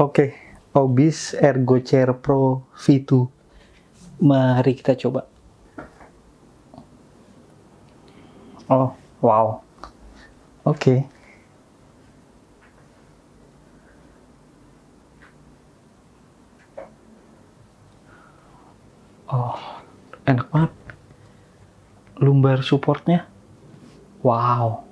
Oke, Obis Ergo Chair Pro V2. Mari kita coba. Oh, wow. Oke. Oh, enak banget. Lumbar supportnya. Wow.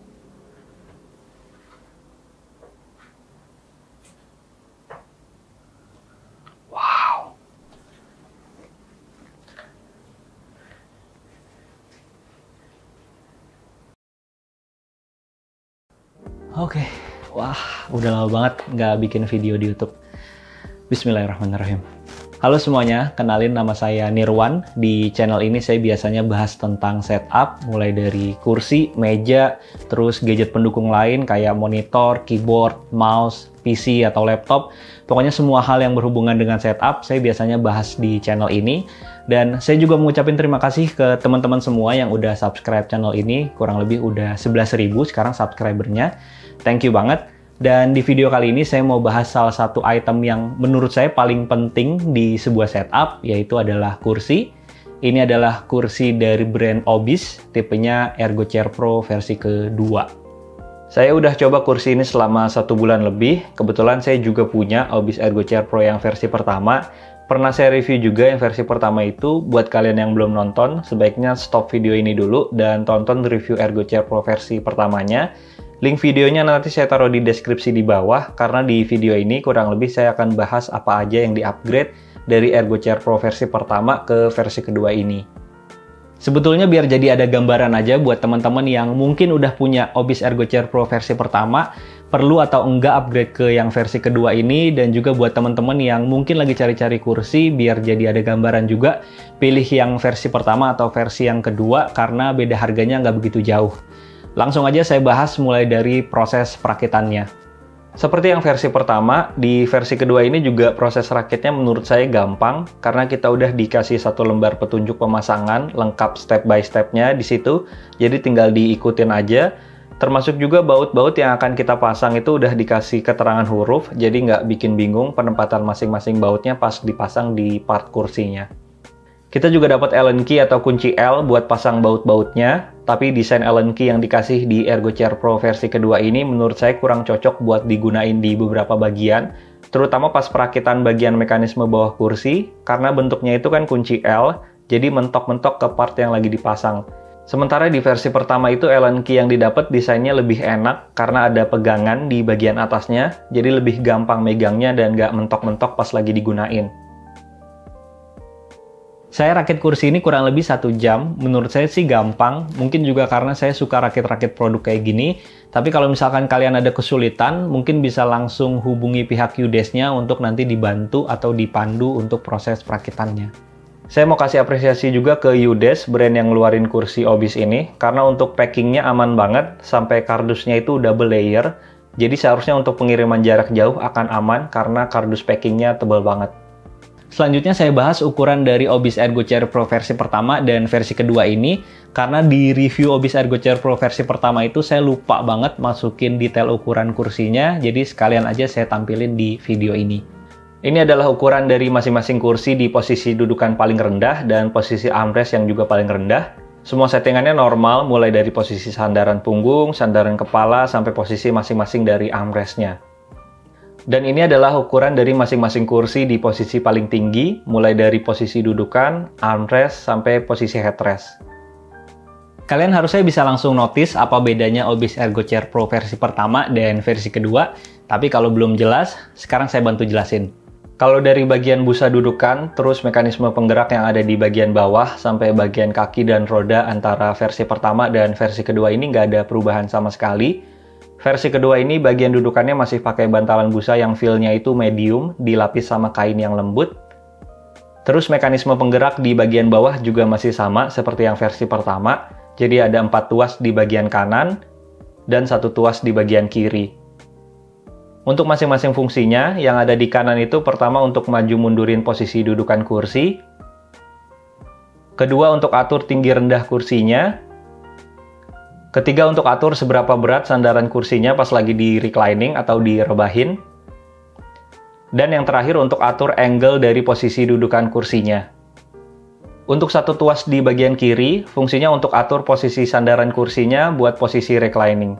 Oke, wah, udah lama banget nggak bikin video di YouTube. Bismillahirrahmanirrahim. Halo semuanya, kenalin nama saya Nirwan. Di channel ini saya biasanya bahas tentang setup, mulai dari kursi, meja, terus gadget pendukung lain kayak monitor, keyboard, mouse, PC, atau laptop. Pokoknya semua hal yang berhubungan dengan setup, saya biasanya bahas di channel ini. Dan saya juga mengucapkan terima kasih ke teman-teman semua yang udah subscribe channel ini. Kurang lebih udah 11.000 sekarang subscribernya. Thank you banget. Dan di video kali ini saya mau bahas salah satu item yang menurut saya paling penting di sebuah setup, yaitu adalah kursi. Ini adalah kursi dari brand Obis, tipenya Ergo Chair Pro versi kedua. Saya udah coba kursi ini selama 1 bulan lebih. Kebetulan saya juga punya Obis Ergo Chair Pro yang versi pertama. Pernah saya review juga yang versi pertama itu. Buat kalian yang belum nonton, sebaiknya stop video ini dulu dan tonton review Ergo Chair Pro versi pertamanya. Link videonya nanti saya taruh di deskripsi di bawah, karena di video ini kurang lebih saya akan bahas apa aja yang di-upgrade dari Ergo Chair Pro versi pertama ke versi kedua ini. Sebetulnya biar jadi ada gambaran aja buat teman-teman yang mungkin udah punya Obis Ergo Chair Pro versi pertama, perlu atau enggak upgrade ke yang versi kedua ini, dan juga buat teman-teman yang mungkin lagi cari-cari kursi, biar jadi ada gambaran juga, pilih yang versi pertama atau versi yang kedua, karena beda harganya nggak begitu jauh. Langsung aja saya bahas mulai dari proses perakitannya. Seperti yang versi pertama, di versi kedua ini juga proses rakitnya menurut saya gampang, karena kita udah dikasih 1 lembar petunjuk pemasangan, lengkap step by step-nya di situ, jadi tinggal diikutin aja. Termasuk juga baut-baut yang akan kita pasang itu udah dikasih keterangan huruf, jadi nggak bikin bingung penempatan masing-masing bautnya pas dipasang di part kursinya. Kita juga dapat Allen key atau kunci L buat pasang baut-bautnya, tapi desain Allen key yang dikasih di Ergo Chair Pro versi kedua ini menurut saya kurang cocok buat digunain di beberapa bagian, terutama pas perakitan bagian mekanisme bawah kursi, karena bentuknya itu kan kunci L, jadi mentok-mentok ke part yang lagi dipasang. Sementara di versi pertama itu Allen key yang didapat desainnya lebih enak karena ada pegangan di bagian atasnya, jadi lebih gampang megangnya dan nggak mentok-mentok pas lagi digunain. Saya rakit kursi ini kurang lebih 1 jam, menurut saya sih gampang, mungkin juga karena saya suka rakit-rakit produk kayak gini, tapi kalau misalkan kalian ada kesulitan, mungkin bisa langsung hubungi pihak UDES-nya untuk nanti dibantu atau dipandu untuk proses perakitannya. Saya mau kasih apresiasi juga ke UDES, brand yang ngeluarin kursi Obis ini, karena untuk packingnya aman banget, sampai kardusnya itu double layer, Jadi seharusnya untuk pengiriman jarak jauh akan aman karena kardus packingnya tebal banget. Selanjutnya saya bahas ukuran dari Obis Ergo Chair Pro versi pertama dan versi kedua ini, karena di review Obis Ergo Chair Pro versi pertama itu saya lupa banget masukin detail ukuran kursinya, jadi sekalian aja saya tampilin di video ini. Ini adalah ukuran dari masing-masing kursi di posisi dudukan paling rendah dan posisi armrest yang juga paling rendah. Semua settingannya normal, mulai dari posisi sandaran punggung, sandaran kepala, sampai posisi masing-masing dari armrestnya. Dan ini adalah ukuran dari masing-masing kursi di posisi paling tinggi, mulai dari posisi dudukan, armrest, sampai posisi headrest. Kalian harusnya bisa langsung notice apa bedanya Obis Ergo Chair Pro versi pertama dan versi kedua, tapi kalau belum jelas, sekarang saya bantu jelasin. Kalau dari bagian busa dudukan, terus mekanisme penggerak yang ada di bagian bawah, sampai bagian kaki dan roda antara versi pertama dan versi kedua ini nggak ada perubahan sama sekali. Versi kedua ini bagian dudukannya masih pakai bantalan busa yang feel-nya itu medium, dilapis sama kain yang lembut. Terus mekanisme penggerak di bagian bawah juga masih sama seperti yang versi pertama, jadi ada 4 tuas di bagian kanan dan 1 tuas di bagian kiri. Untuk masing-masing fungsinya, yang ada di kanan itu pertama untuk maju mundurin posisi dudukan kursi, kedua untuk atur tinggi rendah kursinya, ketiga untuk atur seberapa berat sandaran kursinya pas lagi di reclining atau direbahin, dan yang terakhir untuk atur angle dari posisi dudukan kursinya. Untuk 1 tuas di bagian kiri, fungsinya untuk atur posisi sandaran kursinya buat posisi reclining.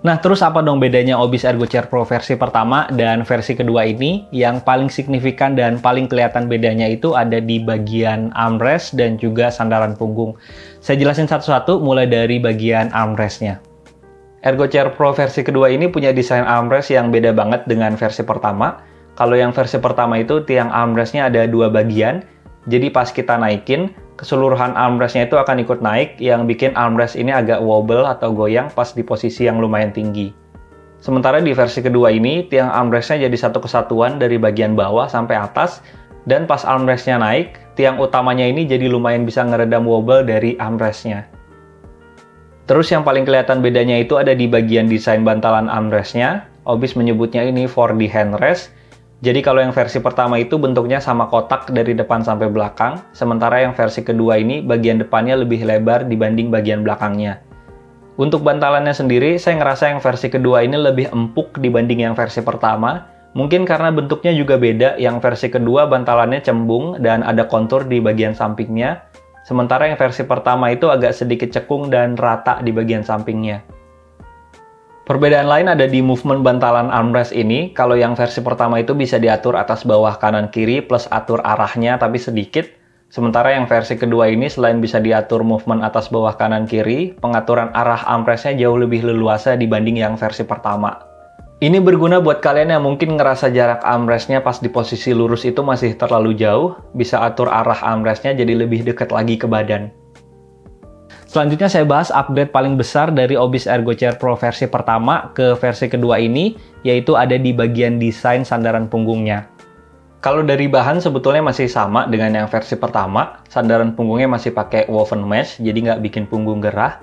Nah, terus apa dong bedanya Obis Ergo Chair Pro versi pertama dan versi kedua ini? Yang paling signifikan dan paling kelihatan bedanya itu ada di bagian armrest dan juga sandaran punggung. Saya jelasin satu-satu mulai dari bagian armrestnya. Ergo Chair Pro versi kedua ini punya desain armrest yang beda banget dengan versi pertama. Kalau yang versi pertama itu tiang armrestnya ada 2 bagian, jadi pas kita naikin, keseluruhan armrestnya itu akan ikut naik, yang bikin armrest ini agak wobble atau goyang pas di posisi yang lumayan tinggi. Sementara di versi kedua ini, tiang armrestnya jadi satu kesatuan dari bagian bawah sampai atas, dan pas armrestnya naik, tiang utamanya ini jadi lumayan bisa ngeredam wobble dari armrestnya. Terus yang paling kelihatan bedanya itu ada di bagian desain bantalan armrestnya. Obis menyebutnya ini 4D handrest. Jadi kalau yang versi pertama itu bentuknya sama kotak dari depan sampai belakang, sementara yang versi kedua ini bagian depannya lebih lebar dibanding bagian belakangnya. Untuk bantalannya sendiri, saya ngerasa yang versi kedua ini lebih empuk dibanding yang versi pertama. Mungkin karena bentuknya juga beda, yang versi kedua bantalannya cembung dan ada kontur di bagian sampingnya, sementara yang versi pertama itu agak sedikit cekung dan rata di bagian sampingnya. Perbedaan lain ada di movement bantalan armrest ini. Kalau yang versi pertama itu bisa diatur atas bawah kanan kiri plus atur arahnya tapi sedikit. Sementara yang versi kedua ini selain bisa diatur movement atas bawah kanan kiri, pengaturan arah armrestnya jauh lebih leluasa dibanding yang versi pertama. Ini berguna buat kalian yang mungkin ngerasa jarak armrestnya pas di posisi lurus itu masih terlalu jauh, bisa atur arah armrestnya jadi lebih dekat lagi ke badan. Selanjutnya saya bahas upgrade paling besar dari Obis Ergo Chair Pro versi pertama ke versi kedua ini, yaitu ada di bagian desain sandaran punggungnya. Kalau dari bahan sebetulnya masih sama dengan yang versi pertama, sandaran punggungnya masih pakai woven mesh, jadi nggak bikin punggung gerah.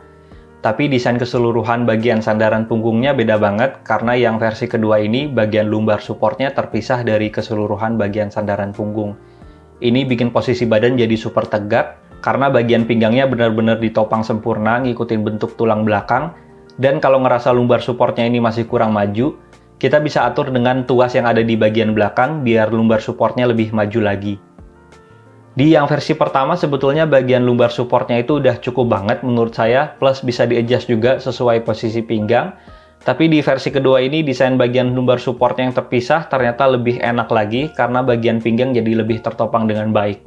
Tapi desain keseluruhan bagian sandaran punggungnya beda banget, karena yang versi kedua ini bagian lumbar supportnya terpisah dari keseluruhan bagian sandaran punggung. Ini bikin posisi badan jadi super tegak, karena bagian pinggangnya benar-benar ditopang sempurna ngikutin bentuk tulang belakang, dan kalau ngerasa lumbar supportnya ini masih kurang maju, kita bisa atur dengan tuas yang ada di bagian belakang biar lumbar supportnya lebih maju lagi. Di yang versi pertama sebetulnya bagian lumbar supportnya itu udah cukup banget menurut saya, plus bisa di-adjust juga sesuai posisi pinggang. Tapi di versi kedua ini desain bagian lumbar supportnya yang terpisah ternyata lebih enak lagi karena bagian pinggang jadi lebih tertopang dengan baik.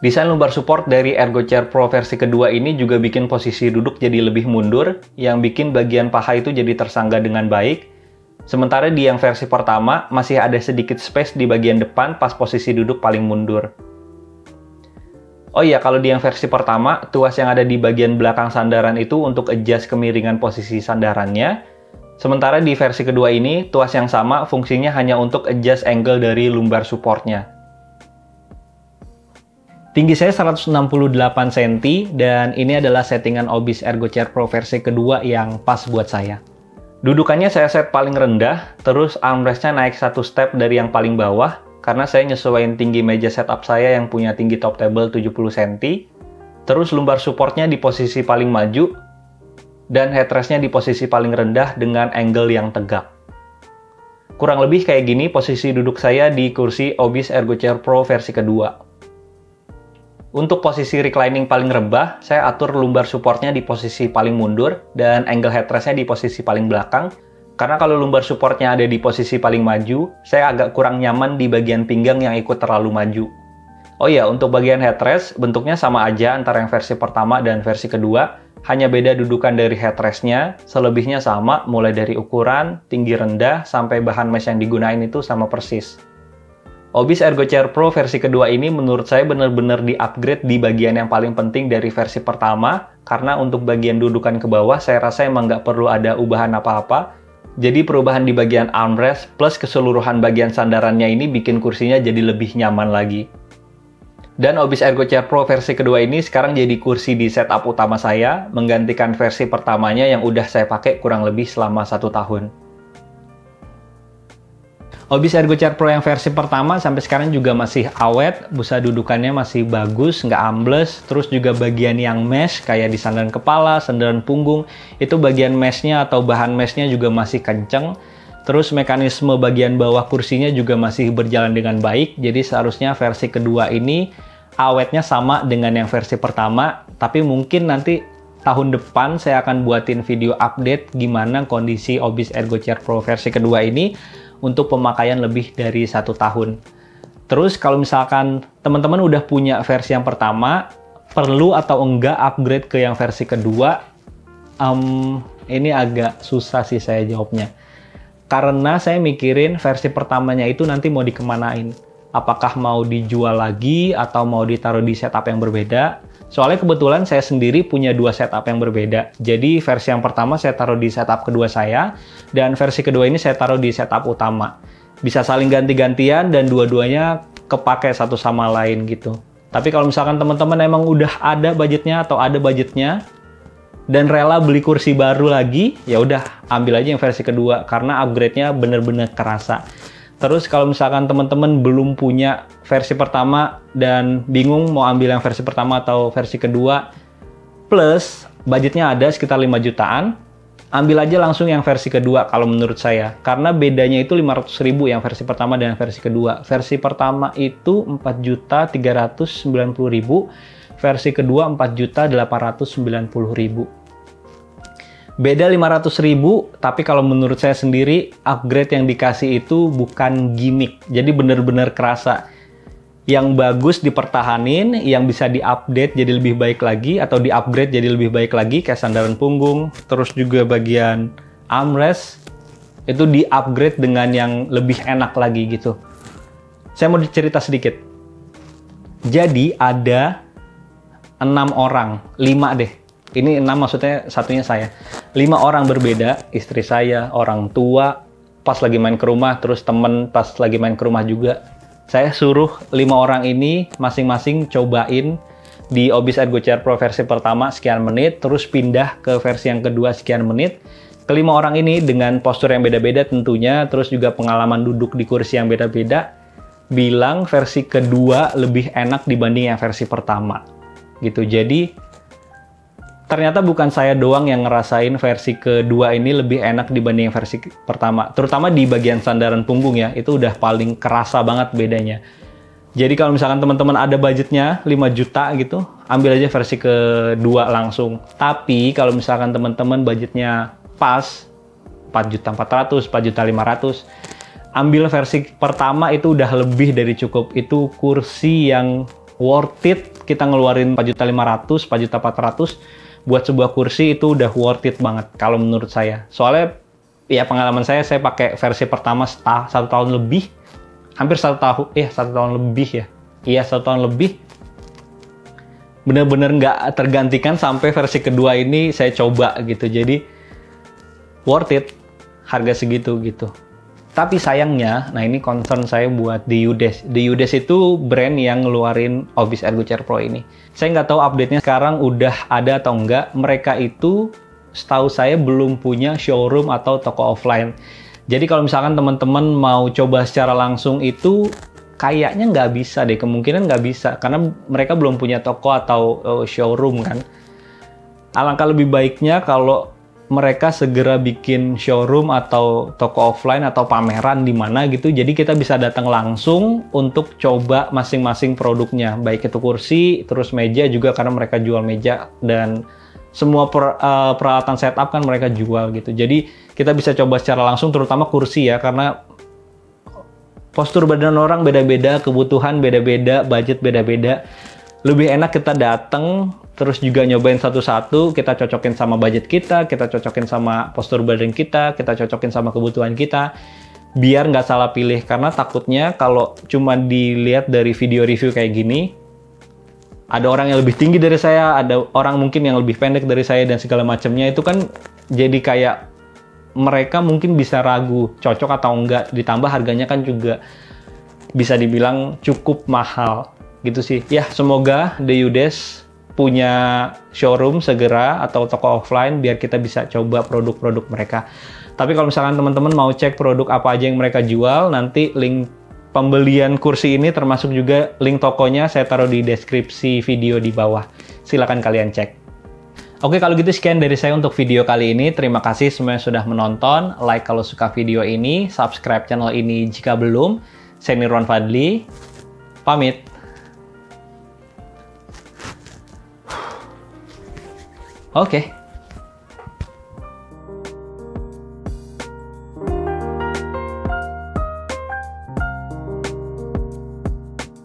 Desain lumbar support dari Ergo Chair Pro versi kedua ini juga bikin posisi duduk jadi lebih mundur, yang bikin bagian paha itu jadi tersangga dengan baik. Sementara di yang versi pertama, masih ada sedikit space di bagian depan pas posisi duduk paling mundur. Oh iya, kalau di yang versi pertama, tuas yang ada di bagian belakang sandaran itu untuk adjust kemiringan posisi sandarannya. Sementara di versi kedua ini, tuas yang sama fungsinya hanya untuk adjust angle dari lumbar supportnya. Tinggi saya 168 cm dan ini adalah settingan Obis Ergo Chair Pro versi kedua yang pas buat saya. Dudukannya saya set paling rendah, terus armrestnya naik satu step dari yang paling bawah, karena saya nyesuaiin tinggi meja setup saya yang punya tinggi top table 70 cm. Terus lumbar supportnya di posisi paling maju, dan headrestnya di posisi paling rendah dengan angle yang tegak. Kurang lebih kayak gini posisi duduk saya di kursi Obis Ergo Chair Pro versi kedua. Untuk posisi reclining paling rebah, saya atur lumbar supportnya di posisi paling mundur dan angle headrestnya di posisi paling belakang. Karena kalau lumbar supportnya ada di posisi paling maju, saya agak kurang nyaman di bagian pinggang yang ikut terlalu maju. Oh iya, untuk bagian headrest, bentuknya sama aja antara yang versi pertama dan versi kedua. Hanya beda dudukan dari headrestnya, selebihnya sama, mulai dari ukuran, tinggi rendah, sampai bahan mesh yang digunain itu sama persis. Obis Ergo Chair Pro versi kedua ini menurut saya benar-benar di-upgrade di bagian yang paling penting dari versi pertama, karena untuk bagian dudukan ke bawah saya rasa emang nggak perlu ada ubahan apa-apa. Jadi perubahan di bagian armrest plus keseluruhan bagian sandarannya ini bikin kursinya jadi lebih nyaman lagi. Dan Obis Ergo Chair Pro versi kedua ini sekarang jadi kursi di setup utama saya, menggantikan versi pertamanya yang udah saya pakai kurang lebih selama 1 tahun. Obis Ergo Chair Pro yang versi pertama sampai sekarang juga masih awet, busa dudukannya masih bagus, nggak ambles, terus juga bagian yang mesh kayak di sandaran kepala, sandaran punggung, itu bagian meshnya atau bahan meshnya juga masih kenceng, terus mekanisme bagian bawah kursinya juga masih berjalan dengan baik, jadi seharusnya versi kedua ini awetnya sama dengan yang versi pertama, tapi mungkin nanti tahun depan saya akan buatin video update gimana kondisi Obis Ergo Chair Pro versi kedua ini untuk pemakaian lebih dari 1 tahun. Terus kalau misalkan teman-teman udah punya versi yang pertama, perlu atau enggak upgrade ke yang versi kedua? Ini agak susah sih saya jawabnya. Karena saya mikirin versi pertamanya itu nanti mau dikemanain. Apakah mau dijual lagi atau mau ditaruh di setup yang berbeda? Soalnya kebetulan saya sendiri punya 2 setup yang berbeda. Jadi versi yang pertama saya taruh di setup kedua saya, dan versi kedua ini saya taruh di setup utama. Bisa saling ganti-gantian dan dua-duanya kepake satu sama lain gitu. Tapi kalau misalkan teman-teman emang udah ada budgetnya atau ada budgetnya, dan rela beli kursi baru lagi, ya udah ambil aja yang versi kedua, karena upgrade-nya bener-bener kerasa. Terus kalau misalkan teman-teman belum punya versi pertama dan bingung mau ambil yang versi pertama atau versi kedua, plus budgetnya ada sekitar 5 jutaan, ambil aja langsung yang versi kedua kalau menurut saya. Karena bedanya itu 500.000 yang versi pertama dan yang versi kedua. Versi pertama itu 4.390.000, versi kedua 4.890.000. Beda 500.000, tapi kalau menurut saya sendiri, upgrade yang dikasih itu bukan gimmick. Jadi bener-bener kerasa. Yang bagus dipertahanin, yang bisa diupdate jadi lebih baik lagi, atau diupgrade jadi lebih baik lagi, kayak sandaran punggung, terus juga bagian armrest, itu diupgrade dengan yang lebih enak lagi gitu. Saya mau cerita sedikit. Jadi ada 6 orang, 5 deh. Ini 6 maksudnya satunya saya. 5 orang berbeda, istri saya, orang tua, pas lagi main ke rumah, terus temen pas lagi main ke rumah juga. Saya suruh 5 orang ini masing-masing cobain di Obis Ergo Chair Pro versi pertama sekian menit, terus pindah ke versi yang kedua sekian menit. Kelima orang ini dengan postur yang beda-beda tentunya, terus juga pengalaman duduk di kursi yang beda-beda, bilang versi kedua lebih enak dibanding yang versi pertama. Gitu. Jadi ternyata bukan saya doang yang ngerasain versi kedua ini lebih enak dibanding versi pertama. Terutama di bagian sandaran punggung ya, itu udah paling kerasa banget bedanya. Jadi kalau misalkan teman-teman ada budgetnya 5 juta gitu, ambil aja versi kedua langsung. Tapi kalau misalkan teman-teman budgetnya pas, 4.400.000, 4.500.000, ambil versi pertama itu udah lebih dari cukup. Itu kursi yang worth it, kita ngeluarin 4.500.000, 4.400.000, buat sebuah kursi itu udah worth it banget kalau menurut saya. Soalnya ya pengalaman saya pakai versi pertama 1 tahun lebih, hampir 1 tahun, 1 tahun lebih ya. Iya 1 tahun lebih. Bener-bener nggak tergantikan sampai versi kedua ini saya coba gitu. Jadi worth it, harga segitu gitu. Tapi sayangnya, nah ini concern saya buat Diyudes. Diyudes itu brand yang ngeluarin Obis Ergo Chair Pro ini. Saya nggak tahu update-nya sekarang udah ada atau enggak. Mereka itu setahu saya belum punya showroom atau toko offline. Jadi kalau misalkan teman-teman mau coba secara langsung itu kayaknya nggak bisa deh, kemungkinan nggak bisa karena mereka belum punya toko atau showroom kan. Alangkah lebih baiknya kalau mereka segera bikin showroom atau toko offline atau pameran di mana gitu. Jadi kita bisa datang langsung untuk coba masing-masing produknya. Baik itu kursi, terus meja juga karena mereka jual meja dan semua peralatan setup kan mereka jual gitu. Jadi kita bisa coba secara langsung terutama kursi ya karena postur badan orang beda-beda, kebutuhan beda-beda, budget beda-beda. Lebih enak kita datang, terus juga nyobain satu-satu, kita cocokin sama budget kita cocokin sama postur badan kita cocokin sama kebutuhan kita, biar nggak salah pilih. Karena takutnya kalau cuma dilihat dari video review kayak gini, ada orang yang lebih tinggi dari saya, ada orang mungkin yang lebih pendek dari saya, dan segala macamnya, itu kan jadi kayak mereka mungkin bisa ragu cocok atau enggak, ditambah harganya kan juga bisa dibilang cukup mahal gitu sih. Ya, semoga Dayudes punya showroom segera atau toko offline biar kita bisa coba produk-produk mereka. Tapi kalau misalkan teman-teman mau cek produk apa aja yang mereka jual, nanti link pembelian kursi ini termasuk juga link tokonya saya taruh di deskripsi video di bawah. Silakan kalian cek. Oke, kalau gitu sekian dari saya untuk video kali ini. Terima kasih semuanya sudah menonton. Like kalau suka video ini, subscribe channel ini jika belum. Saya Nirwan Fadli, pamit. Oke.